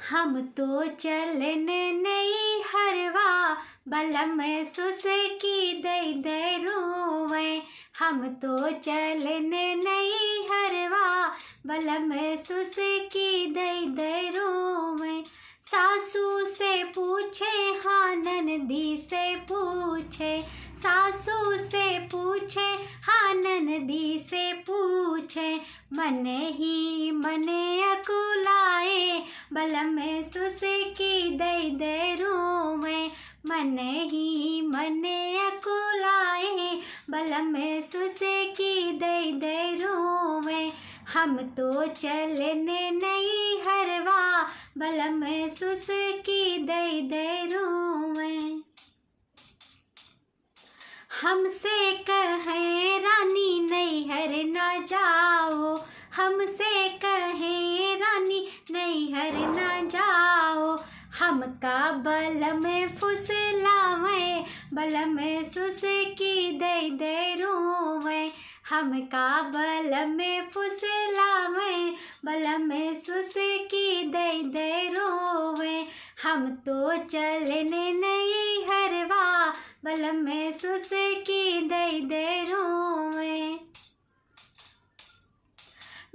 हम तो चलने नहीं हरवा बलम सुसकी दई दे रोवे। हम तो चलने नहीं हरवा बलम सुसकी दई दे रोवे। सासू से पूछे हाँ ननदी से पूछे, सासू से पूछे हाँ ननदी से पूछे। मन ही मने अकुलाए बलम सुसकी दई दे रोवे। मन ही मने अकुलाए बलम सुसकी दई दे रोवे। हम तो चलने नहीं हरवा बलम सुसकी दई दे रोवे। हमसे कहे रानी नैहर न जाओ, हमसे कहे रानी नैहर न जाओ। हमका बलम फुसलावे बलम सुसकी दई दे रोवे। हमका बलम फुसलावे बलम सुसकी दई दे रोवे। हम तो चलने नहीं हरवा बलम सुसकी दई दे रोवे।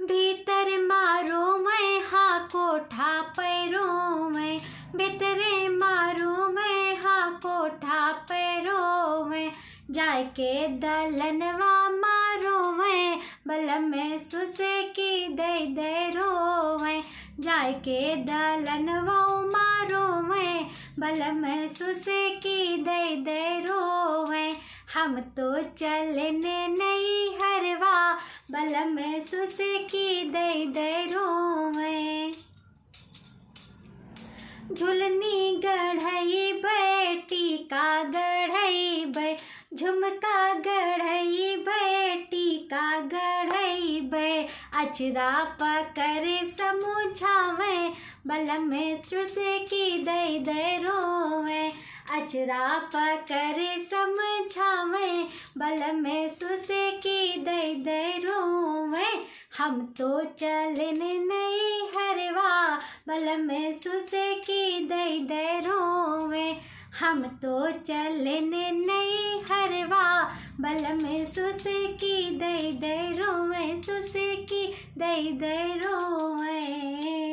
भीतर मारो मैं हाँ कोठा पैरों में, भीतरे मारो मैं हाँ कोठा पैरों में। जाके दलनवा मारो मैं बलम सुसकी दई दे रोवे। जाके दलनवा मारो मैं बलम सुसकी दई दे रोवे। हम तो चलने नहीं हरवा बलम सुसकी दई दे रोवे। झुलनी गढ़ई बेटी का गढ़ई बे, झुमका गढ़ई बेटी का गढ़ई बे। अचरा पकड़ समुझावे बलम सुसकी दई दे रोवे। अचरा पकड़ समझावे बलम सुसकी दई दे रोवे। हम तो चलने नहीं हरवा बलम सुसकी दई दे रोवे। हम तो चलने नहीं हरवा बलम सुसकी दई दे रोवे, सुसकी दई दे रोवे।